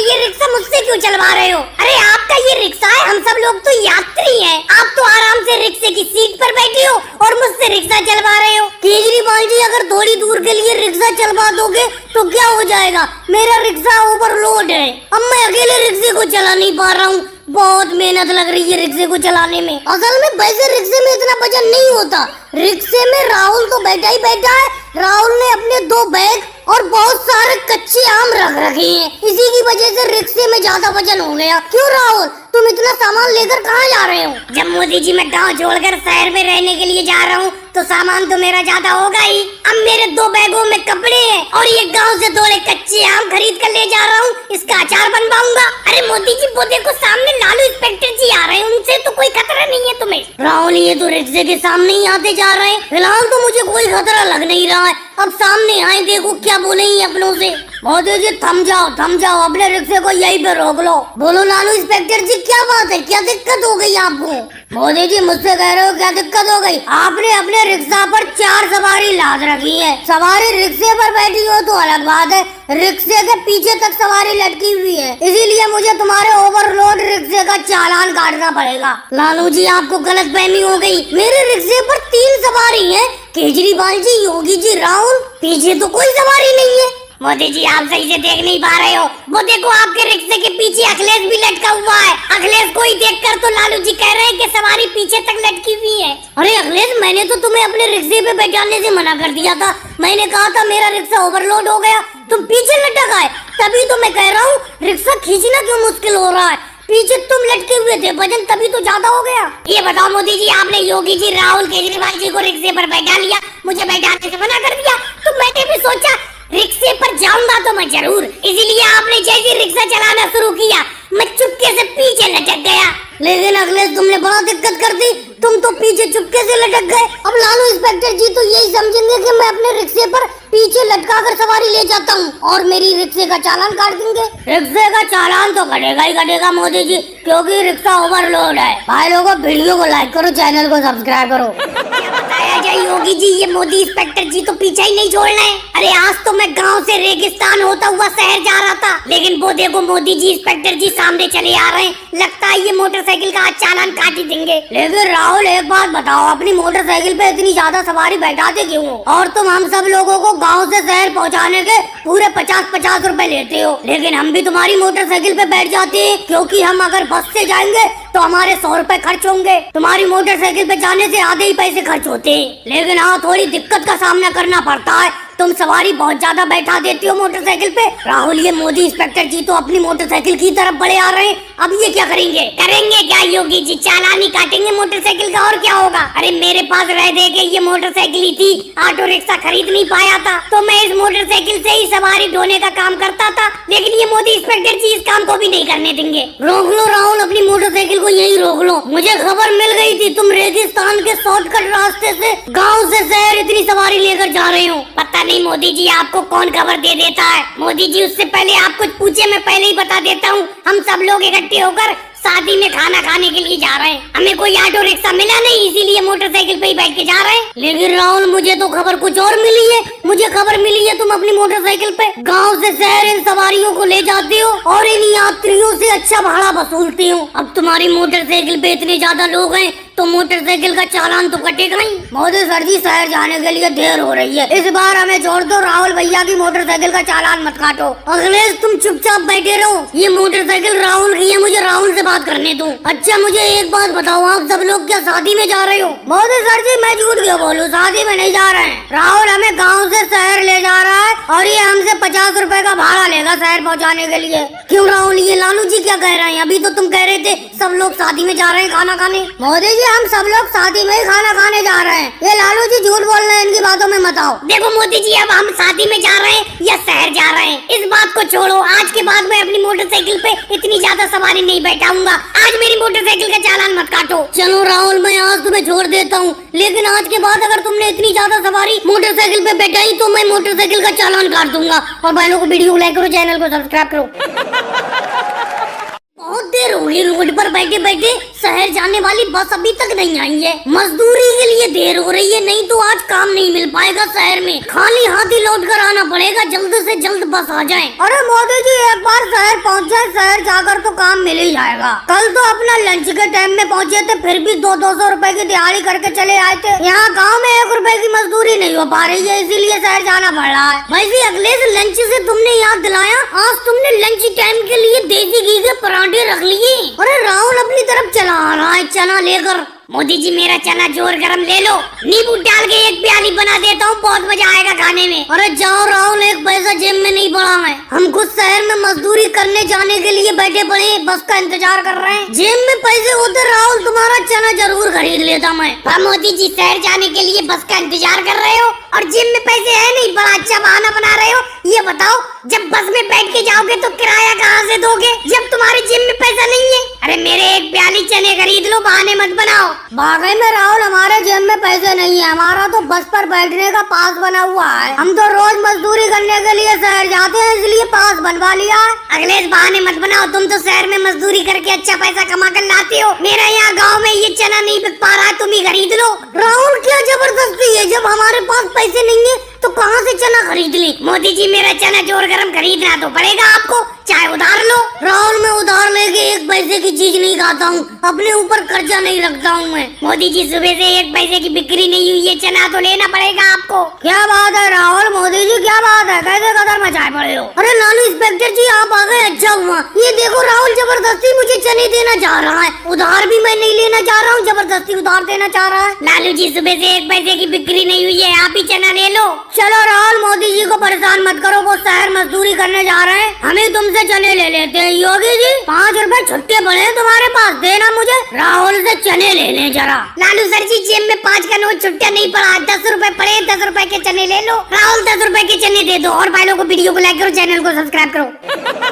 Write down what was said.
ये रिक्शा मुझसे क्यों चलवा रहे हो? अरे आपका ये रिक्शा है, हम सब लोग तो यात्री हैं। आप तो आराम से रिक्शे की सीट पर बैठे हो और मुझसे रिक्शा चलवा रहे हो। केजरीवाल जी, अगर थोड़ी दूर के लिए रिक्शा चलवा दोगे तो क्या हो जाएगा? मेरा रिक्शा ओवरलोड है, अब मैं अकेले रिक्शे को चला नहीं पा रहा हूँ। बहुत मेहनत लग रही है रिक्शे को चलाने में। असल में वैसे रिक्शे में इतना वजन नहीं होता। रिक्शे में राहुल तो बैठा ही बैठा है। राहुल ने अपने 2 बैग और बहुत सारे कच्चे आम रख रखे हैं, इसी की वजह से रिक्शे में ज्यादा वजन हो गया। क्यों राहुल, तुम इतना सामान लेकर कहाँ जा रहे हो? जब मोदी जी मैं गाँव छोड़कर शहर में रहने के लिए जा रहा हूँ तो सामान तो मेरा ज्यादा होगा ही। अब मेरे 2 बैगों में कपड़े हैं और ये गांव से थोड़े कच्चे आम खरीद कर ले जा रहा हूँ, इसका अचार बनवाऊंगा। अरे मोदी जी वो देखो, सामने लालू इंस्पेक्टर जी आ रहे हैं, उनसे तो कोई खतरा नहीं है तुम्हें। राहुल, ये तो रिक्शे के सामने ही आते जा रहे हैं, फिलहाल तो मुझे कोई खतरा लग नहीं रहा है। अब सामने आए, देखो क्या बोलेंगे अपनों से। मोदी जी थम जाओ, अपने रिक्शे को यहीं पे रोक लो। बोलो लालू इंस्पेक्टर जी, क्या बात है, क्या दिक्कत हो गई आपको? मोदी जी मुझसे कह रहे हो क्या दिक्कत हो गई? आपने अपने रिक्शा पर 4 सवारी लाद रखी है। सवारी रिक्शे पर बैठी हो तो अलग बात है, रिक्शे के पीछे तक सवारी लटकी हुई है, इसीलिए मुझे तुम्हारे ओवरलोड रिक्शे का चालान काटना पड़ेगा। लालू जी, आपको गलतफहमी हो गई, मेरे रिक्शे पर 3 सवारी है। केजरीवाल जी, योगी जी, राहुल, पीछे तो कोई सवारी नहीं है। मोदी जी आप सही से देख नहीं पा रहे हो, वो देखो आपके रिक्शे के पीछे अखिलेश भी लटका हुआ है। अखिलेश को ही देखकर तो लालू जी कह रहे हैं कि सवारी पीछे तक लटकी हुई है। अरे अखिलेश, मैंने तो तुम्हें अपने रिक्शे पे बैठाने से मना कर दिया था। मैंने कहा था मेरा रिक्शा ओवरलोड हो गया, तुम पीछे लटक आए, तभी तो मैं कह रहा हूँ रिक्शा खींचना क्यों मुश्किल हो रहा है। पीछे तुम लटके हुए थे, वजन तभी तो ज्यादा हो गया। ये बताओ मोदी जी, आपने योगी जी, राहुल, केजरीवाल जी को रिक्शे पर बैठा लिया, मुझे बैठाने से मना कर दिया, तो मैंने भी सोचा रिक्शे पर जाऊंगा तो मैं जरूर, इसीलिए आपने जैसे रिक्शा चलाना शुरू किया मैं चुपके से पीछे लटक गया। लेकिन अखिलेश, तुमने बड़ा दिक्कत कर दी, तुम तो पीछे चुपके से लटक गए। अब लालू इंस्पेक्टर जी तो यही समझेंगे कि मैं अपने रिक्शे पर पीछे लटका कर सवारी ले जाता हूँ और मेरी रिक्शे का चालान काट देंगे। रिक्शे का चालान तो कटेगा ही कटेगा मोदी जी, क्योंकि रिक्शा ओवरलोड है। भाई लोगों, वीडियो को लाइक करो, चैनल को सब्सक्राइब करो। क्या बताया जाए योगी जी, ये मोदी इंस्पेक्टर जी तो पीछा ही नहीं छोड़ना है। अरे आज तो मैं गाँव से रेगिस्तान होता हुआ शहर जा रहा था, लेकिन वो देखो मोदी जी, इंस्पेक्टर जी सामने चले आ रहे हैं, लगता है ये मोटरसाइकिल का चालान काट ही देंगे। लेकिन राहुल, एक बात बताओ, अपनी मोटरसाइकिल पे इतनी ज्यादा सवारी बैठाते क्यों हो? और तुम हम सब लोगों को गांव से शहर पहुंचाने के पूरे 50-50 रुपए लेते हो, लेकिन हम भी तुम्हारी मोटरसाइकिल पे बैठ जाते हैं, क्योंकि हम अगर बस से जाएंगे तो हमारे 100 रुपए खर्च होंगे, तुम्हारी मोटरसाइकिल पे जाने से आधे ही पैसे खर्च होते हैं। लेकिन हाँ, थोड़ी दिक्कत का सामना करना पड़ता है, तुम सवारी बहुत ज्यादा बैठा देती हो मोटरसाइकिल पे। राहुल, ये मोदी इंस्पेक्टर जी तो अपनी मोटरसाइकिल की तरफ बढ़े आ रहे हैं, अब ये क्या करेंगे? करेंगे क्या योगी जी, चालान ही काटेंगे मोटरसाइकिल का, और क्या होगा। अरे मेरे पास रह दे के ये मोटरसाइकिल ही थी, ऑटो रिक्शा खरीद नहीं पाया था, तो मैं इस मोटरसाइकिल से ही सवारी ढोने का काम करता था, लेकिन ये मोदी इंस्पेक्टर जी इस काम को भी नहीं करने देंगे। रोक लो राहुल, अपनी मोटरसाइकिल को यही रोक लो। मुझे खबर मिल गई थी तुम रेगिस्तान के शॉर्टकट रास्ते से गाँव से शहर इतनी सवारी लेकर जा रहे हो। पता नहीं मोदी जी आपको कौन खबर दे देता है। मोदी जी, उससे पहले आप कुछ पूछे, मैं पहले ही बता देता हूँ, हम सब लोग इकट्ठे होकर शादी में खाना खाने के लिए जा रहे हैं, हमें कोई ऑटो रिक्शा मिला नहीं, इसीलिए मोटरसाइकिल पे ही बैठ के जा रहे हैं। लेकिन राहुल, मुझे तो खबर कुछ और मिली है, मुझे खबर मिली है तुम अपनी मोटरसाइकिल पे गांव से शहर इन सवारियों को ले जाते हो और इन यात्रियों से अच्छा भाड़ा वसूलते हो। अब तुम्हारी मोटरसाइकिल पे इतने ज्यादा लोग हैं तो मोटरसाइकिल का चालान तो कटेगा ही। मोदी सर जी, शहर जाने के लिए देर हो रही है, इस बार हमें छोड़ दो, राहुल भैया की मोटरसाइकिल का चालान मत काटो। अखिलेश, तुम चुपचाप बैठे रहो, ये मोटरसाइकिल राहुल की है, मुझे राहुल से बात करने दो। अच्छा मुझे एक बात बताओ, आप सब लोग क्या शादी में जा रहे हो? मोदी सर जी, मैं झूठ क्यों बोलूं, शादी में नहीं जा रहे हैं। राहुल हमें गाँव से शहर ले जा रहा है और ये हमसे 50 रुपए का भाड़ा लेगा शहर पहुँचाने के लिए। क्यों राहुल, ये लालू जी क्या कह रहे हैं? अभी तो तुम कह रहे थे सब लोग शादी में जा रहे हैं खाना खाने। मोदी हम सब लोग शादी में ही खाना खाने जा रहे हैं, ये लालू जी झूठ बोल रहे हैं, इनकी बातों में मत आओ। देखो मोदी जी, अब हम शादी में जा रहे हैं या शहर जा रहे हैं, इस बात को छोड़ो। आज के बाद मैं अपनी मोटरसाइकिल पे इतनी ज्यादा सवारी नहीं बैठाऊंगा, आज मेरी मोटरसाइकिल का चालान मत काटो। चलो राहुल, मैं आज तुम्हें छोड़ देता हूँ, लेकिन आज के बाद अगर तुमने इतनी ज्यादा सवारी मोटरसाइकिल पे बैठाई तो मैं मोटरसाइकिल का चालान काट दूंगा। और भाइयों को वीडियो को लाइक करो, चैनल को सब्सक्राइब करो। बहुत देर देर होगी रोड पर बैठे बैठे, शहर जाने वाली बस अभी तक नहीं आई है। मजदूरी के लिए देर हो रही है, नहीं तो आज काम नहीं मिल पाएगा शहर में, खाली हाथ ही लौट कर आना पड़ेगा, जल्द से जल्द बस आ जाए। अरे मोदी जी एक बार शहर पहुँच जाए, शहर जाकर तो काम मिल ही जाएगा। कल तो अपना लंच के टाइम में पहुँचे थे, फिर भी 200 रुपए की दिहाड़ी करके चले आए थे। यहाँ गाँव में 1 रुपए की मजदूरी नहीं हो पा रही है, इसीलिए शहर जाना पड़ रहा है। वैसे अगले से लंच से तुमने याद दिलाया, आज तुमने लंच टाइम के लिए देसी घी के पराठे रख लिए। अरे राहुल अपनी तरफ चला आ रहा है चना लेकर। मोदी जी मेरा चना जोर गरम ले लो, नींबू डाल के एक प्याली बना देता हूँ, बहुत मजा आएगा खाने में। अरे जाओ राहुल, एक पैसा जेब में नहीं पड़ा है। हम खुद शहर में मजदूरी करने जाने के लिए बैठे पड़े, बस का इंतजार कर रहे हैं। जेब में पैसे होते राहुल तुम्हारा चना जरूर खरीद लेता मैं। मोदी जी शहर जाने के लिए बस का इंतजार कर रहे हो और जेब में पैसे है नहीं, बड़ा अच्छा बहाना बना रहे हो। ये बताओ, जब बस में बैठ के जाओगे तो किराया कहाँ से दोगे जब तुम्हारे जेब में पैसा नहीं है? अरे मेरे एक प्याली चने खरीद लो, बहाने मत बनाओ। वाकई में राहुल, हमारे जेब में पैसे नहीं है, हमारा तो बस पर बैठने का पास बना हुआ है। हम तो रोज मजदूरी करने के लिए शहर जाते हैं, इसलिए पास बनवा लिया है। अगले बहाने मत बनाओ, तुम तो शहर में मजदूरी करके अच्छा पैसा कमा कर लाते हो। मेरा यहाँ गाँव में ये चना नहीं बिक पा रहा है, तुम ही खरीद लो। राहुल क्या जबरदस्ती है, जब हमारे पास पैसे नहीं है तो कहाँ से चना खरीद ली? मोदी जी मेरा चना जोर गरम खरीदना तो पड़ेगा आपको, चाहे उधार लो। राहुल मैं उधार लेके 1 पैसे की चीज नहीं खाता हूँ, अपने ऊपर कर्जा नहीं रखता हूँ मैं। मोदी जी सुबह से 1 पैसे की बिक्री नहीं हुई है, चना तो लेना पड़ेगा आपको। क्या बात है राहुल, मोदी जी क्या बात है, कैसे कदर मचाए पड़े हो? अरे लालू इंस्पेक्टर जी आप आ गए, अच्छा हुआ। ये देखो राहुल जबरदस्ती मुझे चने देना चाह रहा है, उधार भी मैं नहीं लेना चाह रहा हूँ, जबरदस्ती उधार देना चाह रहा है। लालू जी सुबह से 1 पैसे की बिक्री नहीं हुई है, आप ही चना ले लो। चलो राहुल, मोदी जी को परेशान मत करो, वो शहर मजदूरी करने जा रहे हैं, हमें तुमसे चने ले लेते हैं। योगी जी 5 रुपए छुट्टे पड़े हैं तुम्हारे पास, देना मुझे। राहुल से चने ले लें जरा। लालू सर जी जेब में 5 का नोट छुट्टा नहीं पड़ा, 10 रुपए पड़े, 10 रुपए के चने ले लो। राहुल 10 रुपए के चने दे दो, और भाइयों को वीडियो को लाइक करो, चैनल को सब्सक्राइब करो।